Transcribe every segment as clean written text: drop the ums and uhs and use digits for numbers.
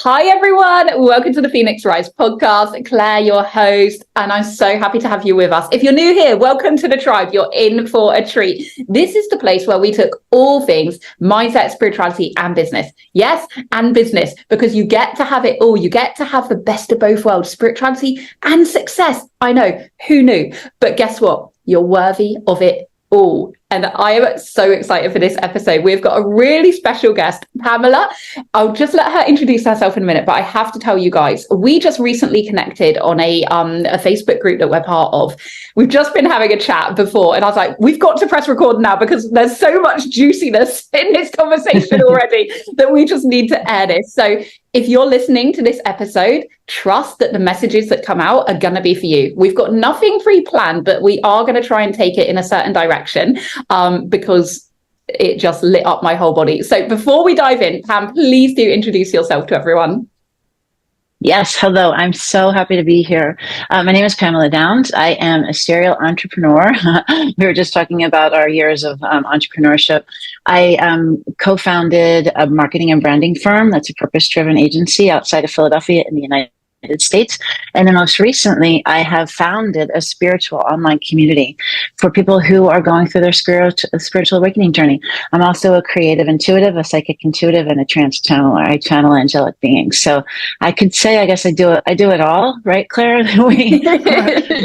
Hi, everyone. Welcome to the Phoenix Rise podcast. Claire, your host, and I'm so happy to have you with us. If you're new here, welcome to the tribe. You're in for a treat. This is the place where we took all things mindset, spirituality, and business. Yes, and business, because you get to have it all. You get to have the best of both worlds, spirituality and success. I know, who knew? But guess what? You're worthy of it all. And I am so excited for this episode. We've got a really special guest, Pamela. I'll just let her introduce herself in a minute, but I have to tell you guys, we just recently connected on a Facebook group that we're part of. We've just been having a chat before, and I was like, we've got to press record now because there's so much juiciness in this conversation already that we just need to air this. So if you're listening to this episode, trust that the messages that come out are going to be for you. We've got nothing pre-planned, but we are going to try and take it in a certain direction because it just lit up my whole body. So before we dive in, Pam, please do introduce yourself to everyone. Yes, hello. I'm so happy to be here. My name is Pamela Downes. I am a serial entrepreneur. We were just talking about our years of entrepreneurship. I co-founded a marketing and branding firm that's a purpose-driven agency outside of Philadelphia in the United States. And then most recently, I have founded a spiritual online community for people who are going through their spiritual awakening journey. I'm also a creative intuitive, a psychic intuitive, and a trance channeler. I channel angelic beings. So I could say, I guess I do it all, right, Claire? we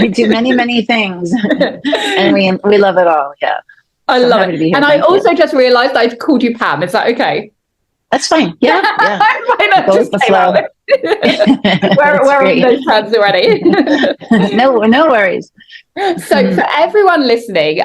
do many, many things, and we love it all. Yeah, I love it. And I also just realized I've called you Pam. Is that okay? That's fine. Yeah. Why not just came out with where are those plans already? No worries. So for everyone listening,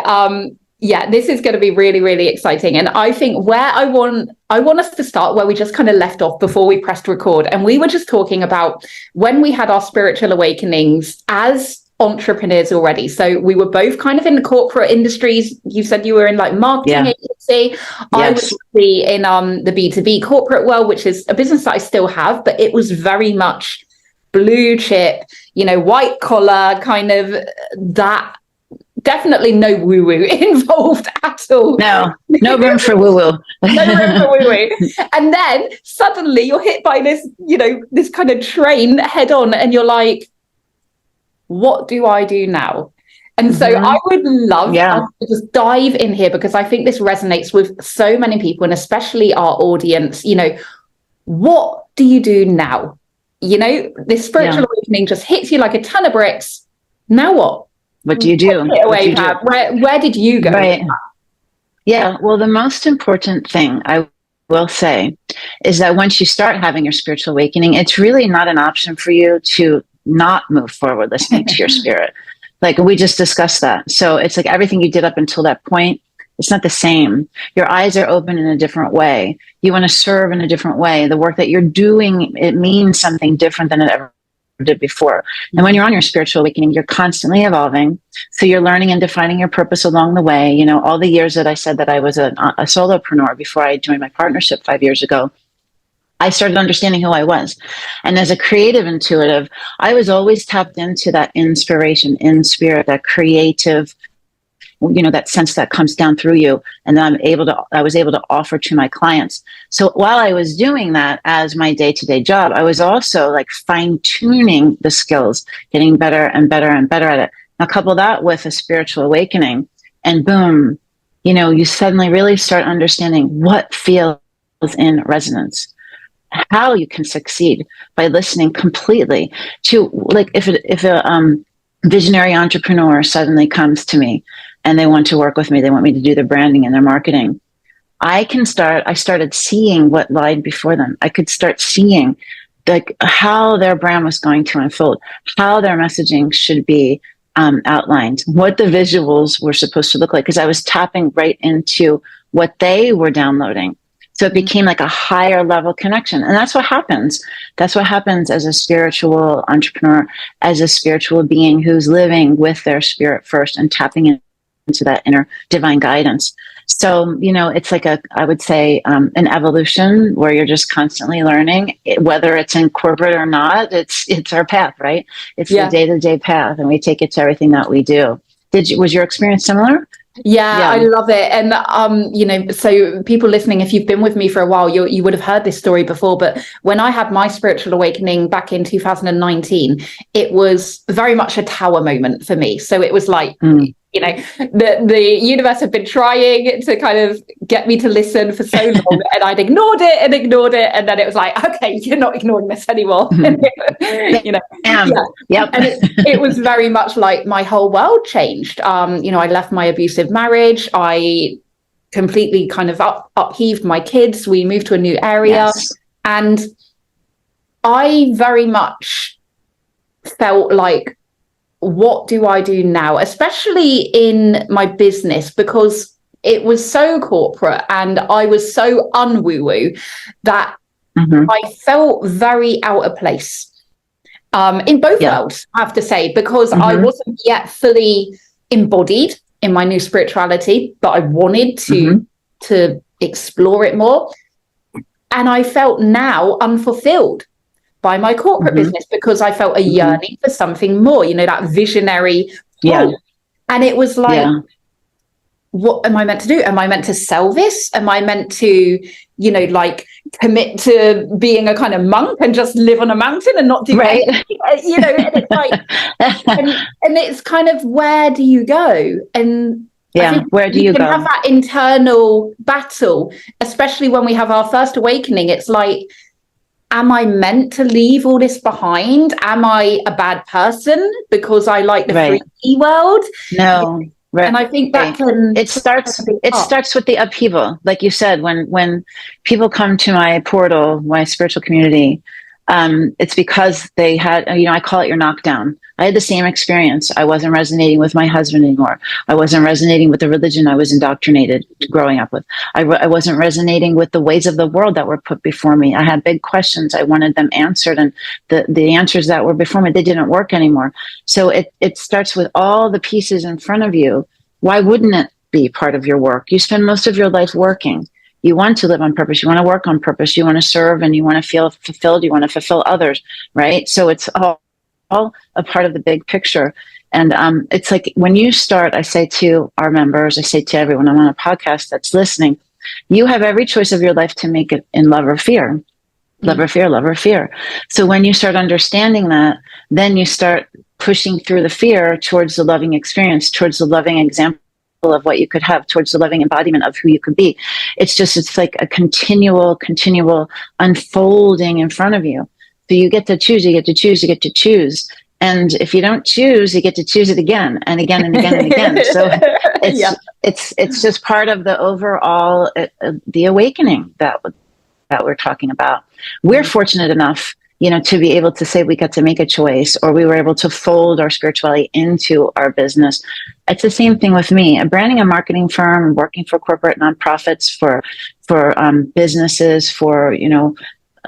this is going to be really, really exciting. And I think where I want us to start where we just kind of left off before we pressed record. And we were just talking about when we had our spiritual awakenings as entrepreneurs already. So we were both kind of in the corporate industries. You said you were in like marketing agency. Yes. I was in the B2B corporate world, which is a business that I still have, but it was very much blue chip, white collar kind of that. Definitely no woo-woo involved at all. No room for woo-woo. No room for woo-woo. And then suddenly you're hit by this, this kind of train head on, and you're like, what do I do now? And so I would love to just dive in here because I think this resonates with so many people, and especially our audience. What do you do now? This spiritual awakening just hits you like a ton of bricks. Now what? What do you do? Where did you go? Right. Yeah. Well, the most important thing I will say is that once you start having your spiritual awakening, it's really not an option for you to not move forward listening to your spirit. Like we just discussed that. So it's like everything you did up until that point, it's not the same. Your eyes are open in a different way. You want to serve in a different way. The work that you're doing, it means something different than it ever did before. And when you're on your spiritual awakening, you're constantly evolving. So you're learning and defining your purpose along the way. All the years that I said that I was a solopreneur before I joined my partnership 5 years ago, I started understanding who I was. And as a creative intuitive, I was always tapped into that inspiration in spirit, that creative, that sense that comes down through you. And then I was able to offer to my clients. So while I was doing that as my day-to-day job, I was also like fine-tuning the skills, getting better and better and better at it. Now couple that with a spiritual awakening, and boom, you suddenly really start understanding what feels in resonance. How you can succeed by listening completely to, like, if a visionary entrepreneur suddenly comes to me and they want to work with me, they want me to do their branding and their marketing. I started seeing what lied before them. I could start seeing like how their brand was going to unfold, how their messaging should be outlined, what the visuals were supposed to look like, because I was tapping right into what they were downloading. So it became like a higher level connection. And that's what happens. That's what happens as a spiritual entrepreneur, as a spiritual being who's living with their spirit first and tapping into that inner divine guidance. So, it's like I would say, an evolution where you're just constantly learning, whether it's in corporate or not. It's our path, right? It's the day-to-day path, and we take it to everything that we do. Was your experience similar? Yeah, I love it. And so people listening, if you've been with me for a while, you would have heard this story before. But when I had my spiritual awakening back in 2019, it was very much a tower moment for me. So it was like, the universe had been trying to kind of get me to listen for so long, and I'd ignored it, and then it was like, okay, you're not ignoring this anymore. Yep. And it was very much like my whole world changed. I left my abusive marriage. I completely kind of upheaved my kids. We moved to a new area, and I very much felt like, what do I do now, especially in my business, because it was so corporate and I was so unwoo-woo that I felt very out of place in both worlds, I have to say, because I wasn't yet fully embodied in my new spirituality, but I wanted to explore it more. And I felt now unfulfilled by my corporate business, because I felt a yearning for something more, that visionary pull. And it was like, what am I meant to do? Am I meant to sell this? Am I meant to, commit to being a kind of monk and just live on a mountain and not do anything? And it's like, and it's kind of, where do you go? And where do you go? Have that internal battle, especially when we have our first awakening. It's like, am I meant to leave all this behind? Am I a bad person because I like the freaky world? No. Right. And I think that it starts with the upheaval. Like you said, when people come to my portal, my spiritual community, it's because they had, I call it your knockdown. I had the same experience. I wasn't resonating with my husband anymore. I wasn't resonating with the religion I was indoctrinated growing up with. I wasn't resonating with the ways of the world that were put before me. I had big questions. I wanted them answered, and the answers that were before me, they didn't work anymore. So it starts with all the pieces in front of you. Why wouldn't it be part of your work? You spend most of your life working. You want to live on purpose. You want to work on purpose. You want to serve, and you want to feel fulfilled. You want to fulfill others, right? So it's all a part of the big picture. And it's like, when you start, I say to our members, I say to everyone I'm on a podcast that's listening, you have every choice of your life to make it in love or fear. Love or fear, love or fear. So when you start understanding that, then you start pushing through the fear towards the loving experience, towards the loving example of what you could have, towards the loving embodiment of who you could be. It's like a continual unfolding in front of you. So you get to choose, you get to choose, you get to choose. And if you don't choose, you get to choose it again and again and again and again. So it's just part of the overall, the awakening that we're talking about. We're fortunate enough, to be able to say we got to make a choice, or we were able to fold our spirituality into our business. It's the same thing with me. I'm branding a marketing firm, working for corporate nonprofits, for businesses, for,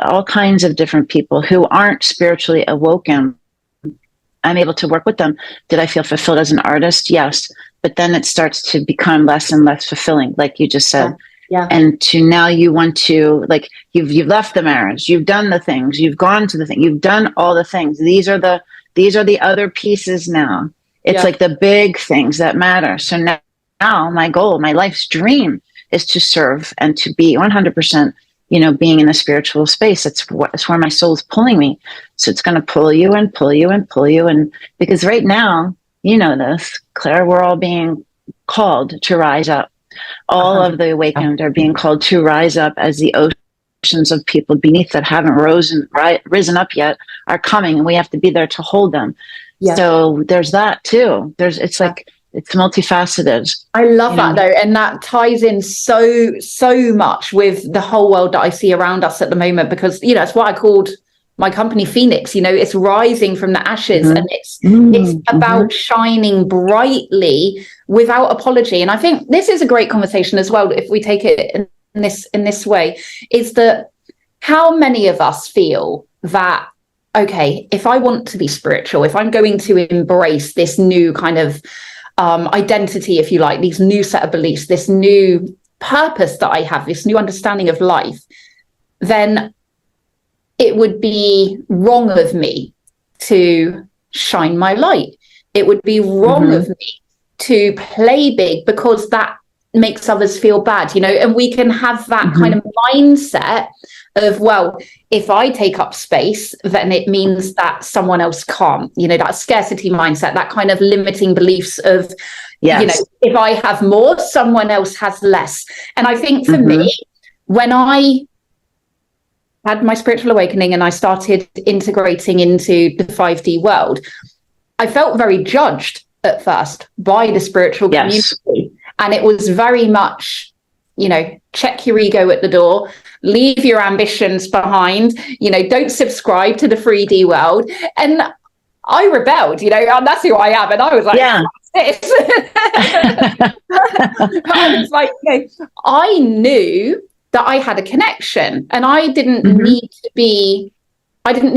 all kinds of different people who aren't spiritually awoken. I'm able to work with them. Did I feel fulfilled as an artist? Yes. But then it starts to become less and less fulfilling, like you just said. Yeah. And now you want to, like, you've left the marriage, you've done the things, you've gone to the thing, you've done all the things. These are the other pieces now. It's like the big things that matter. So now my goal, my life's dream, is to serve and to be 100%, being in a spiritual space. It's where my soul's pulling me. So it's going to pull you and pull you and pull you. And because right now, this, Claire, we're all being called to rise up. All of the awakened are being called to rise up, as the oceans of people beneath that haven't risen up yet are coming, and we have to be there to hold them. Yeah. So there's that too. It's like, it's multifaceted. I love that though. And that ties in so much with the whole world that I see around us at the moment, because, it's what I called my company Phoenix. It's rising from the ashes, and it's about shining brightly without apology. And I think this is a great conversation as well, if we take it in this way, is that how many of us feel that, okay, if I want to be spiritual, if I'm going to embrace this new kind of identity, if you like, these new set of beliefs, this new purpose that I have, this new understanding of life, then it would be wrong of me to shine my light. It would be wrong of me to play big because that makes others feel bad, and we can have that kind of mindset of, well, if I take up space, then it means that someone else can't, that scarcity mindset, that kind of limiting beliefs of, if I have more, someone else has less. And I think for me, when I had my spiritual awakening and I started integrating into the 5D world, I felt very judged at first by the spiritual community. And it was very much, check your ego at the door, leave your ambitions behind, don't subscribe to the 3D world. And I rebelled, and that's who I am. And I was like, I was like, I knew that I had a connection, and I didn't need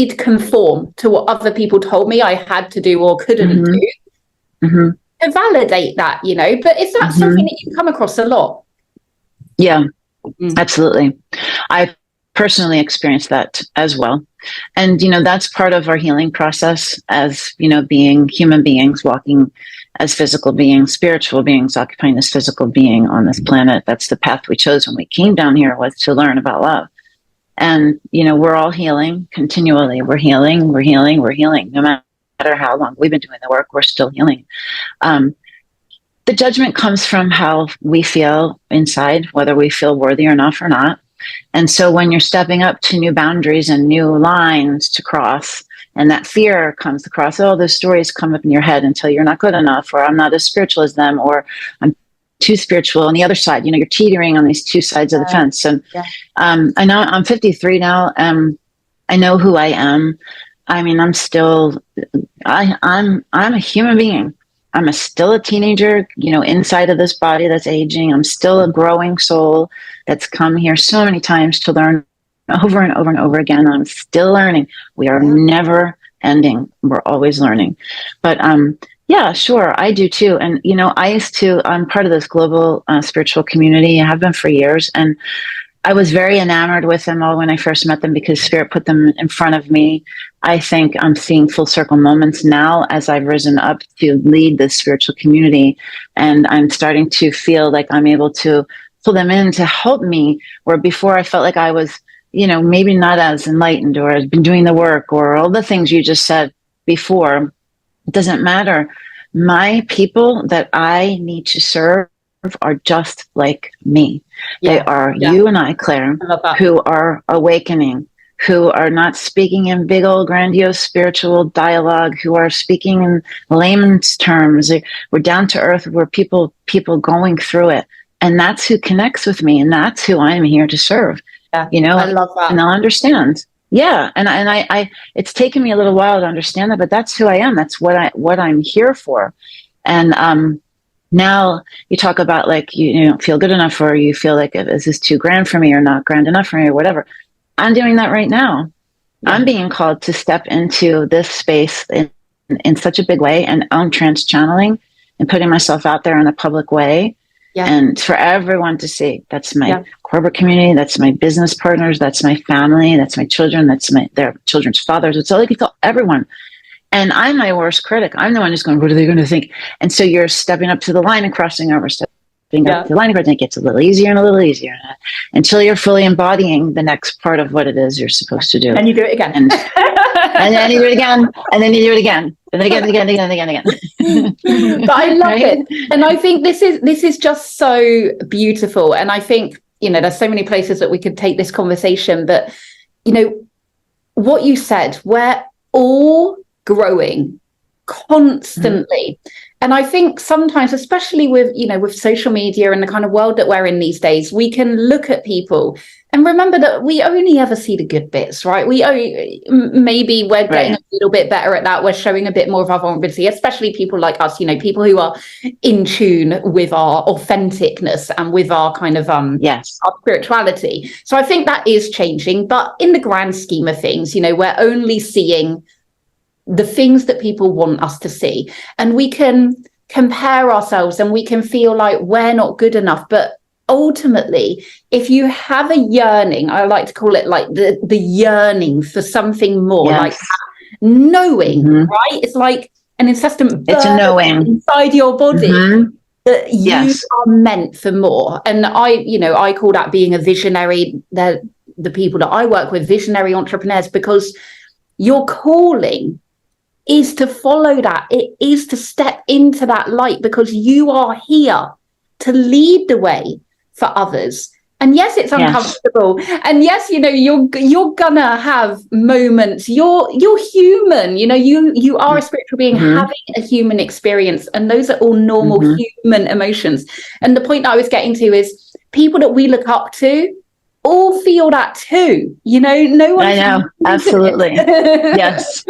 to conform to what other people told me I had to do or couldn't do. To validate that, but is that something that you come across a lot? Yeah, absolutely. I personally experienced that as well. And, that's part of our healing process as, being human beings, walking as physical beings, spiritual beings, occupying this physical being on this planet. That's the path we chose when we came down here, was to learn about love. And, we're all healing continually. We're healing. No matter how long we've been doing the work, we're still healing. The judgment comes from how we feel inside, whether we feel worthy enough or not. And so when you're stepping up to new boundaries and new lines to cross, and that fear comes across, those stories come up in your head until you're not good enough, or I'm not as spiritual as them, or I'm too spiritual on the other side. You're teetering on these two sides of the fence. And I know I'm 53 now. I know who I am. I mean, I'm still, I'm a human being. I'm still a teenager, inside of this body that's aging. I'm still a growing soul that's come here so many times to learn over and over and over again. I'm still learning. We are never ending. We're always learning. But yeah, sure, I do too. And, I'm part of this global spiritual community. I have been for years. And I was very enamored with them all when I first met them because Spirit put them in front of me. I think I'm seeing full circle moments now as I've risen up to lead this spiritual community. And I'm starting to feel like I'm able to pull them in to help me, where before I felt like I was, maybe not as enlightened or has been doing the work or all the things you just said before. It doesn't matter. My people that I need to serve are just like me. They are you and I, Claire, who are awakening, who are not speaking in big old grandiose spiritual dialogue, who are speaking in layman's terms. We're down to earth. We're people going through it. And that's who connects with me. And that's who I'm here to serve. I love that. And they'll understand. Yeah. And I it's taken me a little while to understand that, but that's who I am. That's what I'm here for. And, now you talk about like, you don't feel good enough, or you feel like, is this too grand for me or not grand enough for me or whatever. I'm doing that right now. Yeah. I'm being called to step into this space in such a big way, and I'm trans channeling and putting myself out there in a public way. Yeah. And for everyone to see. That's my corporate community. That's my business partners. That's my family. That's my children. That's their children's fathers. It's all, like, everyone. And I'm my worst critic. I'm the one who's going, what are they going to think? And so you're stepping up to the line and crossing over, stepping up to the line, and it gets a little easier and a little easier until you're fully embodying the next part of what it is you're supposed to do. And you do it again. And then you do it again. And then you do it again. And then again. But I love it. And I think this is just so beautiful. And I think, there's so many places that we could take this conversation. But, what you said, we're all growing constantly. And I think sometimes, especially with social media and the kind of world that we're in these days, we can look at people and remember that we only ever see the good bits, right? Maybe we're getting a little bit better at that. We're showing a bit more of our vulnerability, especially people like us, people who are in tune with our authenticness and with our kind of our spirituality. So I think that is changing. But in the grand scheme of things, we're only seeing the things that people want us to see, and we can compare ourselves and we can feel like we're not good enough. But ultimately, if you have a yearning, I like to call it like the yearning for something more, like that knowing, right? It's like an incessant It's a knowing inside your body. Mm-hmm. That you Yes. are meant for more. And I call that being a visionary. The people that I work with, visionary entrepreneurs, because your calling is to follow that. It is to step into that light, because you are here to lead the way for others. And yes, it's uncomfortable. Yes. And yes, you're gonna have moments. You're human. You are a spiritual being having a human experience, and those are all normal human emotions. And the point I was getting to is people that we look up to all feel that too. No one. I know, absolutely. Yes,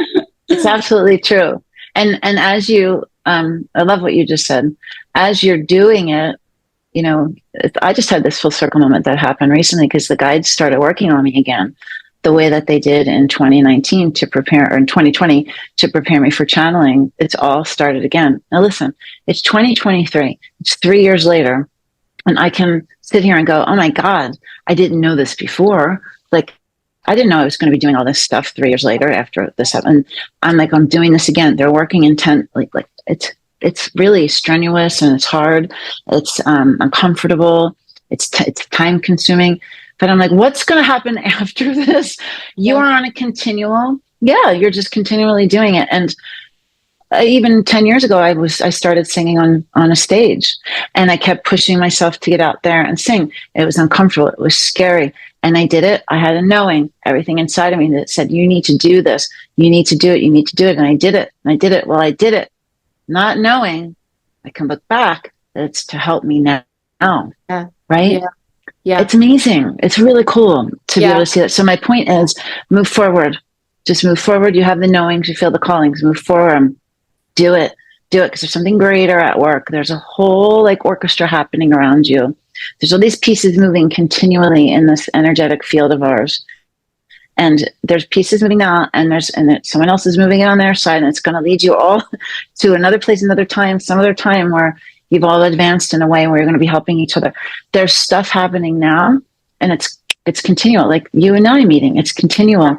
it's absolutely true. And as you, I love what you just said. As you're doing it, I just had this full circle moment that happened recently, because the guides started working on me again, the way that they did in 2019 or in 2020 to prepare me for channeling. It's all started again. Now listen, it's 2023. It's 3 years later, and I can sit here and go, oh my God, I didn't know this before. Like, I didn't know I was going to be doing all this stuff 3 years later after this happened. I'm like, I'm doing this again. They're working intent. Like it's really strenuous, and it's hard. It's uncomfortable. It's time consuming. But I'm like, what's going to happen after this? You are on a continual. Yeah, you're just continually doing it. And even 10 years ago, I started singing on a stage, and I kept pushing myself to get out there and sing. It was uncomfortable. It was scary. And I did it. I had a knowing, everything inside of me that said, you need to do this. You need to do it. You need to do it. And I did it. And I did it. Well, I did it. Not knowing, I can look back, that it's to help me now. Yeah. Right? Yeah. It's amazing. It's really cool to be able to see that. So my point is, move forward. Just move forward. You have the knowings, you feel the callings. Move forward. Do it. Because there's something greater at work. There's a whole orchestra happening around you. There's all these pieces moving continually in this energetic field of ours. And there's pieces moving out, and someone else is moving it on their side, and it's going to lead you all to another place, some other time where you've all advanced in a way where you're going to be helping each other. There's stuff happening now, and it's continual. Like you and I meeting, it's continual,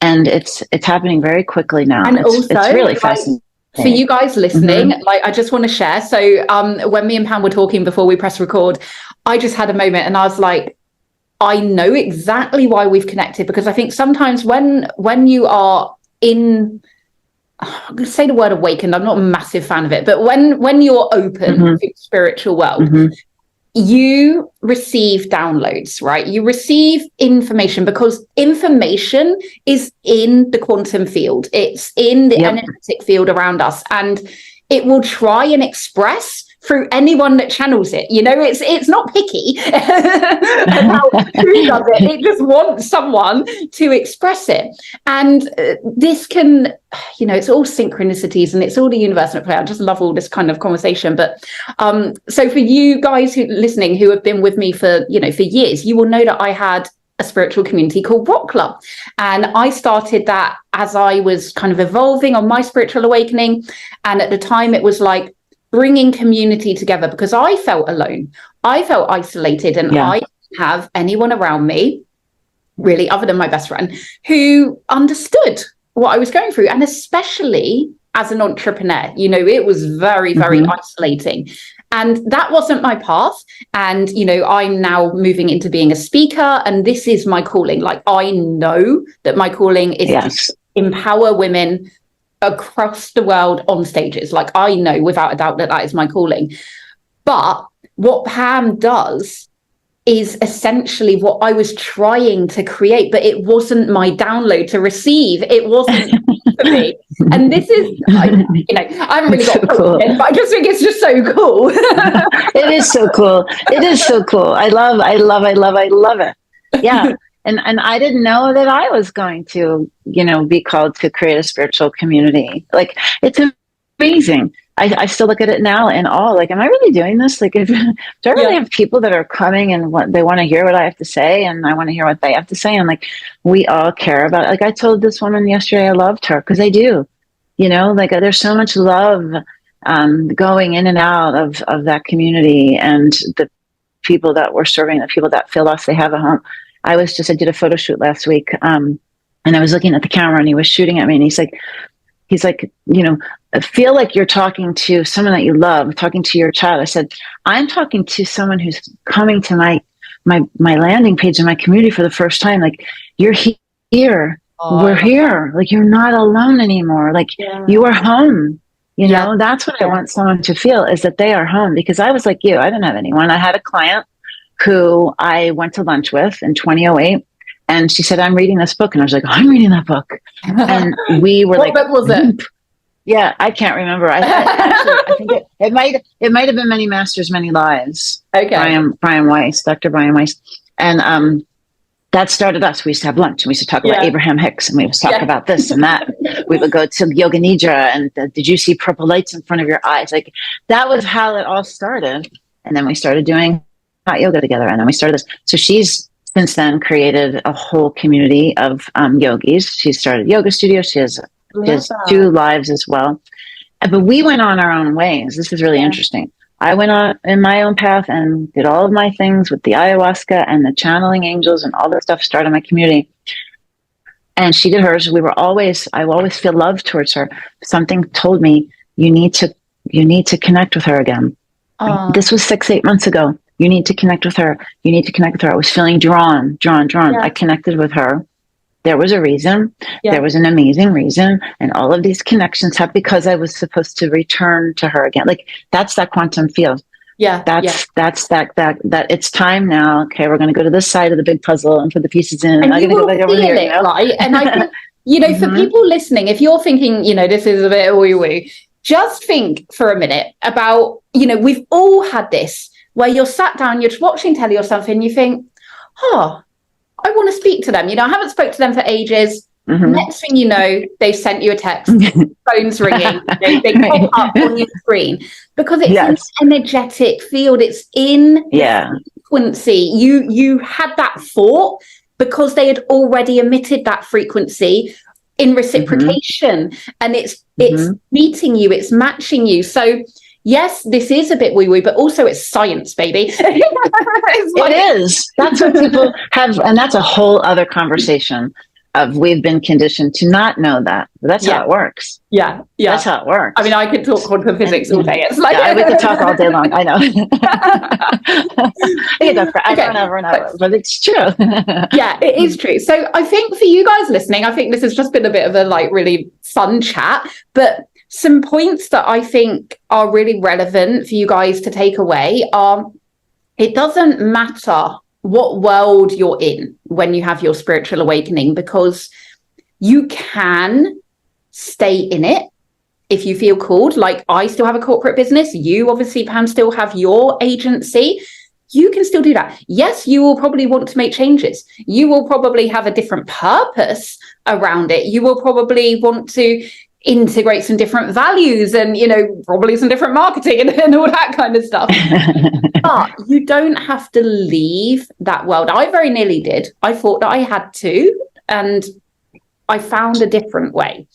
and it's happening very quickly now. And it's really fascinating. For you guys listening, I just want to share. So when me and Pam were talking before we press record, I just had a moment, and I was like, I know exactly why we've connected, because I think sometimes when you are in, I'm going to say the word awakened, I'm not a massive fan of it, but when you're open to the spiritual world, you receive downloads, right? You receive information, because information is in the quantum field. It's in the energetic field around us, and it will try and express through anyone that channels it. It's not picky about who does it. It just wants someone to express it. And this can, it's all synchronicities, and it's all the universe at play. I just love all this kind of conversation. But so for you guys listening who have been with me for years, you will know that I had a spiritual community called Rock Club. And I started that as I was kind of evolving on my spiritual awakening. And at the time it was like bringing community together, because I felt alone. I felt isolated, and I didn't have anyone around me really, other than my best friend, who understood what I was going through. And especially as an entrepreneur, it was very, very isolating. And that wasn't my path. And, I'm now moving into being a speaker, and this is my calling. Like, I know that my calling is to empower women across the world on stages. Like, I know without a doubt that is my calling. But what Pam does is essentially what I was trying to create, but it wasn't my download to receive. It wasn't for me. And this is, I haven't really got cool. But I just think it's just so cool. It is so cool. It is so cool. I love it. Yeah. And I didn't know that I was going to, be called to create a spiritual community. Like, it's amazing. I still look at it now in awe. Like, am I really doing this? Like, do I really have people that are coming and they want to hear what I have to say, and I want to hear what they have to say? And like, we all care about it. Like, I told this woman yesterday I loved her, because I do. There's so much love going in and out of that community, and the people that we're serving, the people that feel lost, they have a home. I did a photo shoot last week, and I was looking at the camera, and he was shooting at me, and he's like, he's like, feel like you're talking to someone that you love, talking to your child. I said, I'm talking to someone who's coming to my landing page in my community for the first time. Like, you're here. Oh, We're here. Like, you're not alone anymore. Like, you are home. That's what I want someone to feel, is that they are home. Because I was like you, I didn't have anyone. I had a client who I went to lunch with in 2008. And she said, I'm reading this book. And I was like, I'm reading that book. And we were what book was it? Yeah, I can't remember. I think it might have been Many Masters, Many Lives. Okay. Brian Weiss, Dr. Brian Weiss. And that started us. We used to have lunch and we used to talk about Abraham Hicks, and we would talk about this and that. We would go to Yoga Nidra and did you see purple lights in front of your eyes? Like, that was how it all started. And then we started doing hot yoga together. And then we started this. So she's since then created a whole community of yogis. She started a yoga studio. She has 2 lives as well. But we went on our own ways. This is really interesting. I went on in my own path and did all of my things with the ayahuasca and the channeling angels and all that stuff, started my community. And she did hers. I always feel love towards her. Something told me, you need to connect with her again. This was 6-8 months ago. You need to connect with her. You need to connect with her. I was feeling drawn. I connected with her. There was a reason. There was an amazing reason. And all of these connections have, because I was supposed to return to her again. Like, that's that quantum field. That's that it's time now. Okay, we're going to go to this side of the big puzzle and put the pieces in. And I'm going to go back over here. Right? And I think, for people listening, if you're thinking, this is a bit woo-woo, just think for a minute about, we've all had this, where you're sat down, you're watching telly or something, and you think, I want to speak to them. I haven't spoke to them for ages. Next thing you know, they've sent you a text, phone's ringing, they pop up on your screen, because it's an energetic field. It's in frequency. You had that thought because they had already emitted that frequency in reciprocation, and it's meeting you, it's matching you. So yes, this is a bit woo-woo, but also it's science, baby. It is. That's what people have, and that's a whole other conversation of, we've been conditioned to not know that. But that's how it works. Yeah. That's how it works. I mean, I could talk quantum physics all day. It's like we could talk all day long. I know. We could go forever and ever and ever, but it's true. Yeah, it is true. So I think for you guys listening, I think this has just been a bit of a really fun chat, but some points that I think are really relevant for you guys to take away are, it doesn't matter what world you're in when you have your spiritual awakening, because you can stay in it if you feel called. Like, I still have a corporate business. You obviously, Pam, still have your agency. You can still do that. Yes, you will probably want to make changes. You will probably have a different purpose around it. You will probably want to integrate some different values and, probably some different marketing and all that kind of stuff. But you don't have to leave that world. I very nearly did. I thought that I had to, and I found a different way.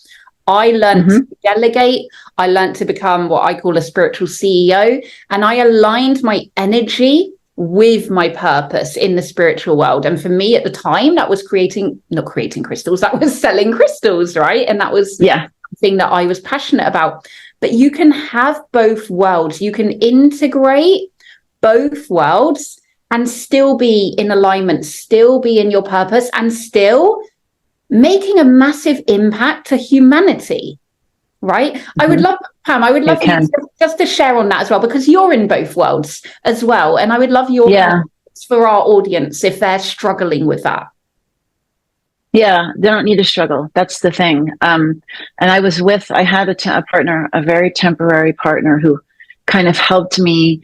I learned to delegate. I learned to become what I call a spiritual CEO, and I aligned my energy with my purpose in the spiritual world. And for me at the time, that was not creating crystals, that was selling crystals, right? And that was thing that I was passionate about. But you can have both worlds. You can integrate both worlds and still be in alignment, still be in your purpose, and still making a massive impact to humanity, right? I would love, Pam, I would love you just to share on that as well, because you're in both worlds as well. And I would love your thoughts for our audience if they're struggling with that. Yeah, they don't need to struggle. That's the thing. And I had a partner, a very temporary partner, who kind of helped me.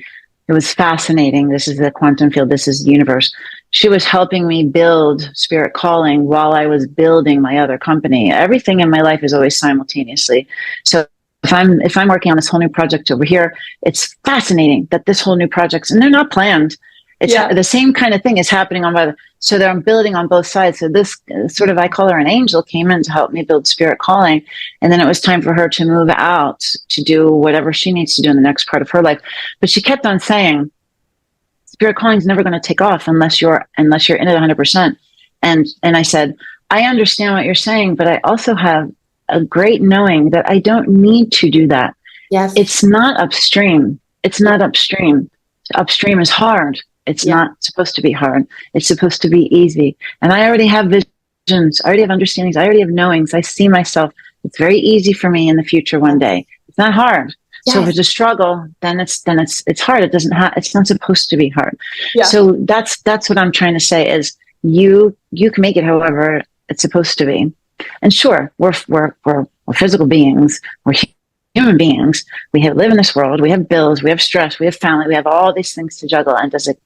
It was fascinating. This is the quantum field. This is the universe. She was helping me build Spirit Calling while I was building my other company. Everything in my life is always simultaneously. So if I'm working on this whole new project over here, it's fascinating that this whole new projects, and they're not planned. It's the same kind of thing is happening so that I'm building on both sides. So this sort of, I call her an angel, came in to help me build Spirit Calling. And then it was time for her to move out to do whatever she needs to do in the next part of her life. But she kept on saying, Spirit Calling is never going to take off unless you're in it 100%. And I said, I understand what you're saying, but I also have a great knowing that I don't need to do that. Yes. It's not upstream. It's not upstream. Upstream is hard. It's not supposed to be hard. It's supposed to be easy. And I already have visions. I already have understandings. I already have knowings. I see myself. It's very easy for me in the future one day. It's not hard. Yes. So if it's a struggle, then it's hard. It's not supposed to be hard. Yeah. So that's what I'm trying to say is you can make it however it's supposed to be. And sure, we're physical beings. We're human beings. We live in this world. We have bills. We have stress. We have family. We have all these things to juggle. And does it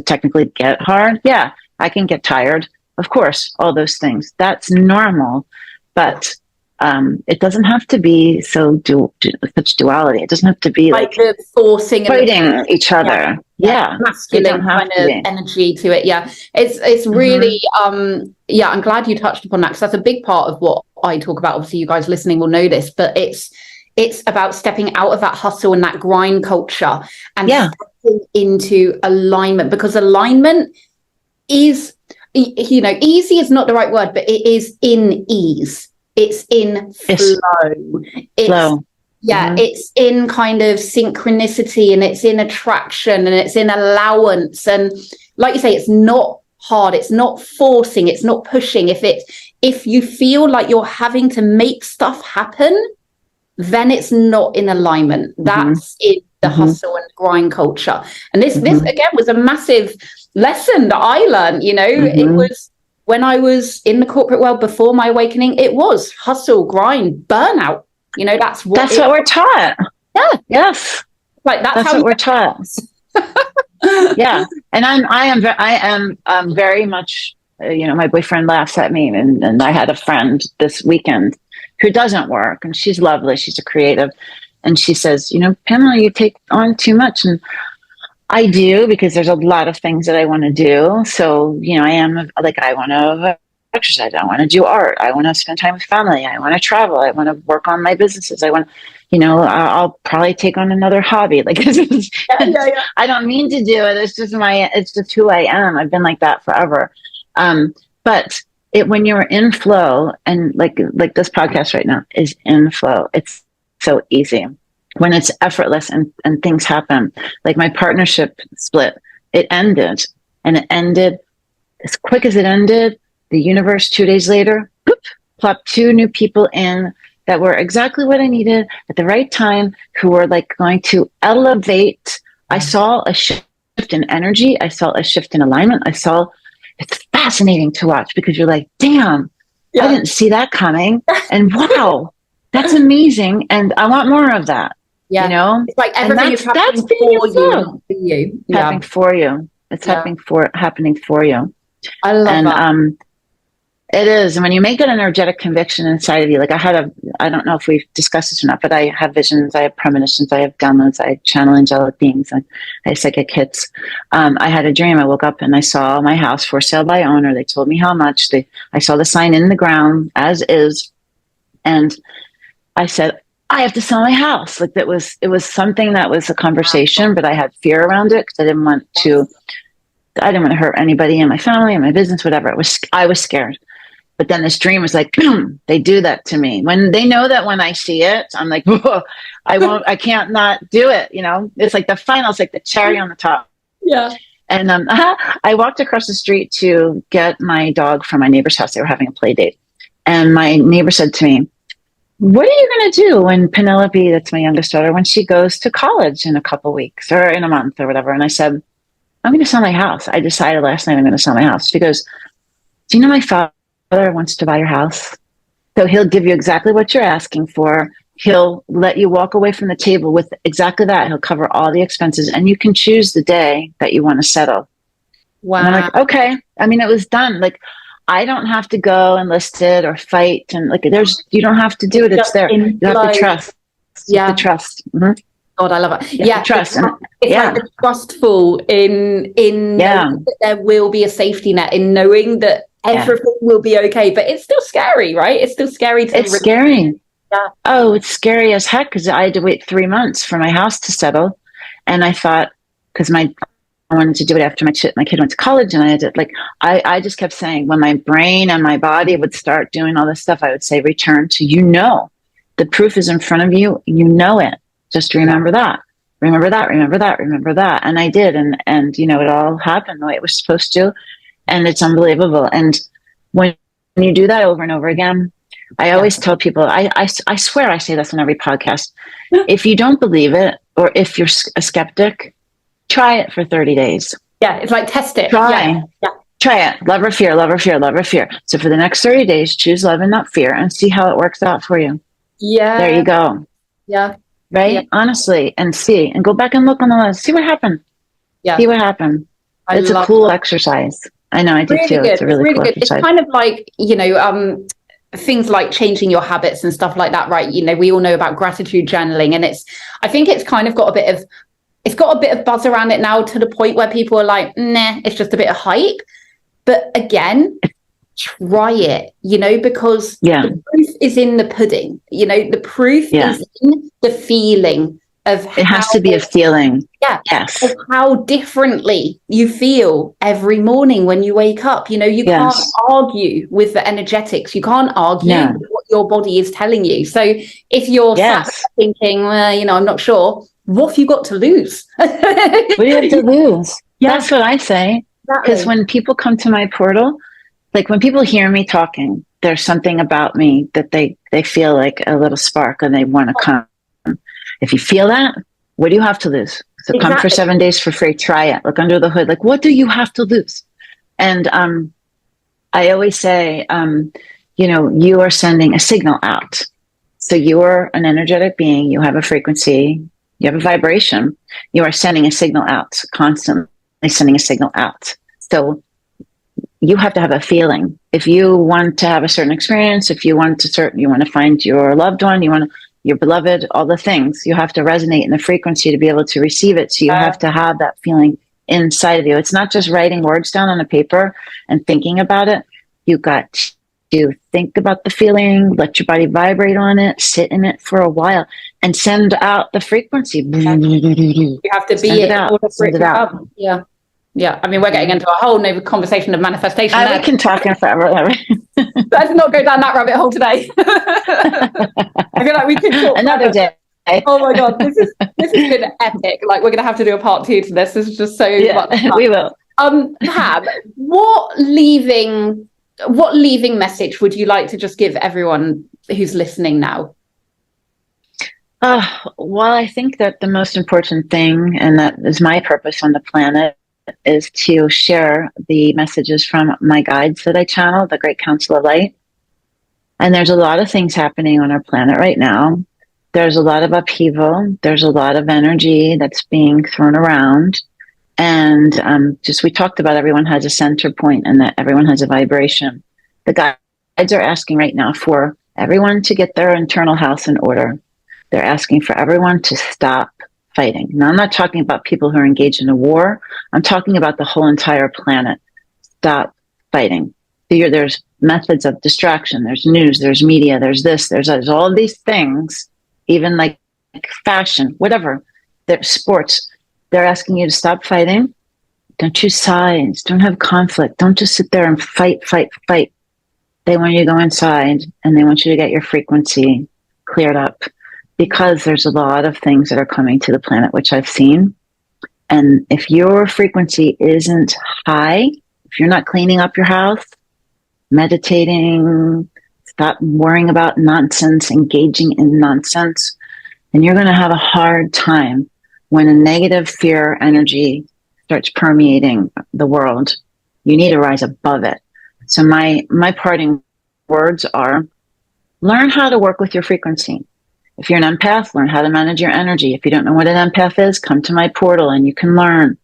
technically get hard? Yeah, I can get tired. Of course, all those things. That's normal. But it doesn't have to be such duality. It doesn't have to be like the forcing fighting each other. Yeah. Masculine kind of energy to it. Yeah. It's really, I'm glad you touched upon that, because that's a big part of what I talk about. Obviously you guys listening will know this, but it's about stepping out of that hustle and that grind culture and stepping into alignment, because alignment is, easy is not the right word, but it is in ease. It's in flow. Flow. Yeah, it's in kind of synchronicity, and it's in attraction, and it's in allowance. And like you say, it's not hard. It's not forcing. It's not pushing. If you feel like you're having to make stuff happen, then it's not in alignment. That's in the hustle and grind culture. And this again was a massive lesson that I learned. It was when I was in the corporate world before my awakening. It was hustle, grind, burnout. That's what we're taught. Yeah. Yes. Like that's what we're taught. Yeah. And I am very much, my boyfriend laughs at me, and I had a friend this weekend who doesn't work, and she's lovely. She's a creative. And she says, Pamela, you take on too much. And I do, because there's a lot of things that I want to do. So, I am like, I want to exercise. I want to do art. I want to spend time with family. I want to travel. I want to work on my businesses. I want, I'll probably take on another hobby. Like, I don't mean to do it. It's just who I am. I've been like that forever. But when you're in flow, and like this podcast right now is in flow, it's so easy. When it's effortless and things happen, like my partnership split, it ended, and it ended as quick as it ended. The universe 2 days later, plopped 2 new people in that were exactly what I needed at the right time, who were like going to elevate. I saw a shift in energy. I saw a shift in alignment. It's fascinating to watch, because you're like, damn, I didn't see that coming. And wow, that's amazing. And I want more of that. Yeah. It's like everything is happening for you. Happening for you. It's happening for you. I love that. It is. And when you make that energetic conviction inside of you, like I don't know if we've discussed this or not, but I have visions, I have premonitions, I have downloads, I channel angelic beings, and I have psychic hits. I had a dream. I woke up and I saw my house for sale by owner. They told me how much. I saw the sign in the ground as is. And I said, I have to sell my house. Like it was something that was a conversation, but I had fear around it, because I didn't want to hurt anybody in my family, in my business, whatever. I was scared. But then this dream was like, boom, they do that to me. When they know that when I see it, I'm like, whoa, I can't not do it. It's like it's like the cherry on the top. Yeah. And I walked across the street to get my dog from my neighbor's house. They were having a play date. And my neighbor said to me, what are you going to do when Penelope, that's my youngest daughter, when she goes to college in a couple weeks or in a month or whatever? And I said, I'm going to sell my house. I decided last night I'm going to sell my house. She goes, do you know my father wants to buy your house? So he'll give you exactly what you're asking for. He'll let you walk away from the table with exactly that. He'll cover all the expenses, and you can choose the day that you want to settle. Wow. And I'm like, okay. I mean, it was done. Like, I don't have to go and list it or fight. And like, you don't have to do it. It's there. You have to trust. Yeah. You have to trust. Mm-hmm. God, I love it. Yeah, trust. It's like the trustful in knowing that there will be a safety net, in knowing that everything will be okay. But it's still scary, right? It's still scary. It's scary. Yeah. Oh, it's scary as heck, because I had to wait 3 months for my house to settle. And I thought, because my wanted to do it after my kid went to college, and I had to, like, I just kept saying, when my brain and my body would start doing all this stuff, I would say, return to, the proof is in front of you, it. Just remember that. Remember that, remember that, remember that. And I did. And it all happened the way it was supposed to. And it's unbelievable. And when you do that over and over again, I always tell people, I swear I say this on every podcast. If you don't believe it, or if you're a skeptic, try it for 30 days. Yeah, it's like test it. Try it. Love or fear, love or fear, love or fear. So for the next 30 days, choose love and not fear, and see how it works out for you. Yeah. There you go. Yeah. Right? Yeah. Honestly, and see, and go back and look on the list. See what happened. Yeah. See what happened. It's a cool exercise. I know, I do too. Good. It's a really cool exercise. It's kind of like, things like changing your habits and stuff like that, right? We all know about gratitude journaling, and I think it's kind of got a bit of buzz around it now, to the point where people are like, nah, it's just a bit of hype. But again, try it, because the proof is in the pudding. The proof is in the feeling of it has to be a feeling. Yeah. Yes. Of how differently you feel every morning when you wake up. You can't argue with the energetics. You can't argue with what your body is telling you. So if you're sat thinking, well, I'm not sure, what have you got to lose? What do you have to lose? Yeah. That's what I say. Because when people come to my portal, like when people hear me talking, there's something about me that they feel like a little spark, and they want to come. If you feel that, what do you have to lose? So come for 7 days for free. Try it. Look under the hood. Like, what do you have to lose? And I always say, you are sending a signal out. So you are an energetic being. You have a frequency. You have a vibration. You are sending a signal out, constantly sending a signal out. So you have to have a feeling. If you want to have a certain experience, if you want to find your loved one, your beloved, all the things, you have to resonate in the frequency to be able to receive it. So you have to have that feeling inside of you. It's not just writing words down on a paper and thinking about it. You got to think about the feeling, let your body vibrate on it, sit in it for a while, and send out the frequency. You have to be it in order for it to come. Yeah. Yeah, I mean, we're getting into a whole new conversation of manifestation. We can talk forever. Let's not go down that rabbit hole today. I feel like we could talk another day. Oh my God, this has been epic. Like, we're going to have to do a part 2 to this. This is just so much fun. We will. Pam, what leaving message would you like to just give everyone who's listening now? Well, I think that the most important thing, and that is my purpose on the planet, is to share the messages from my guides that I channel, the Great Council of Light. And there's a lot of things happening on our planet right now. There's a lot of upheaval. There's a lot of energy that's being thrown around. And we talked about, everyone has a center point, and that everyone has a vibration. The guides are asking right now for everyone to get their internal house in order. They're asking for everyone to stop fighting. Now, I'm not talking about people who are engaged in a war. I'm talking about the whole entire planet. Stop fighting. There's methods of distraction. There's news. There's media. There's this. There's all of these things, even like fashion, whatever. There's sports. They're asking you to stop fighting. Don't choose sides. Don't have conflict. Don't just sit there and fight. They want you to go inside, and they want you to get your frequency cleared up. Because there's a lot of things that are coming to the planet, which I've seen. And if your frequency isn't high, if you're not cleaning up your house, meditating, stop worrying about nonsense, engaging in nonsense, then you're going to have a hard time when a negative fear energy starts permeating the world. You need to rise above it. So my parting words are, learn how to work with your frequency. If you're an empath, learn how to manage your energy. If you don't know what an empath is, come to my portal and you can learn.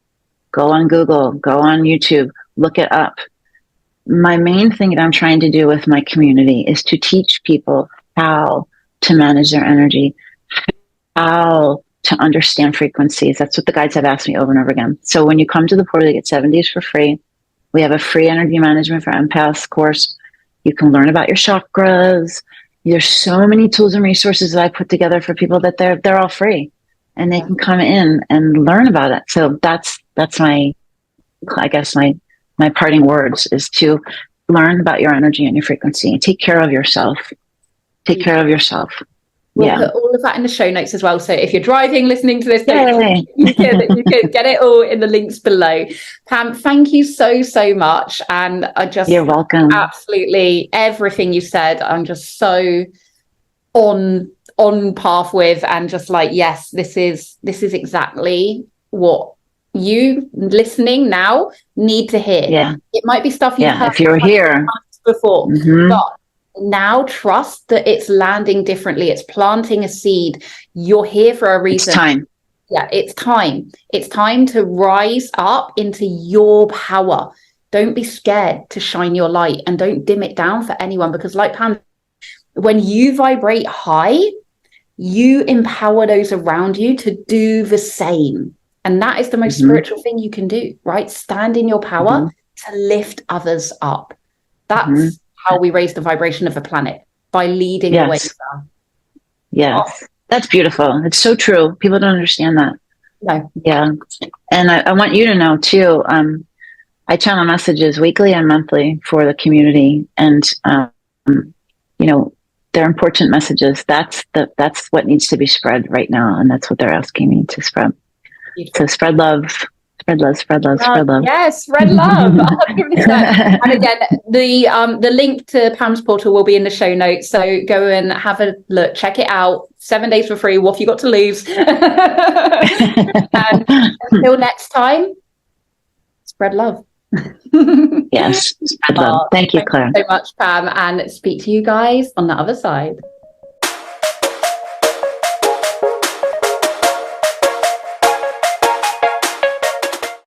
Go on Google, go on YouTube, look it up. My main thing that I'm trying to do with my community is to teach people how to manage their energy, how to understand frequencies. That's what the guides have asked me over and over again. So when you come to the portal, you get 7 days for free. We have a free energy management for empaths course. You can learn about your chakras. There's so many tools and resources that I put together for people that they're all free, and they can come in and learn about it. So that's that's my, I guess my parting words is to learn about your energy and your frequency. Take care of yourself. Take care of yourself. We'll put all of that in the show notes as well. So if you're driving, listening to this, you can get it all in the links below. Pam, thank you so, so much. And you're welcome. Absolutely everything you said, I'm just so on path with, and just like, yes, this is exactly what you listening now need to hear. Yeah. It might be stuff you've heard if you're here before, but now trust that it's landing differently. It's planting a seed. You're here for a reason. It's time. Yeah, it's time. It's time to rise up into your power. Don't be scared to shine your light, and don't dim it down for anyone, because like Pam, when you vibrate high, you empower those around you to do the same. And that is the most spiritual thing you can do, right? Stand in your power to lift others up. That's how we raise the vibration of the planet, by leading the way. Yes. That's beautiful. It's so true. People don't understand that. No. Yeah. And I want you to know too, I channel messages weekly and monthly for the community. And, you know, they're important messages. That's what needs to be spread right now. And that's what they're asking me to spread. Beautiful. So spread love. Spread love, spread love, spread love. Yes, spread love. 100%. And again, the link to Pam's portal will be in the show notes. So go and have a look, check it out. 7 days for free. What have you got to lose? And until next time, spread love. Yes, spread love. Thank you, Claire. Thank you so much, Pam, and speak to you guys on the other side.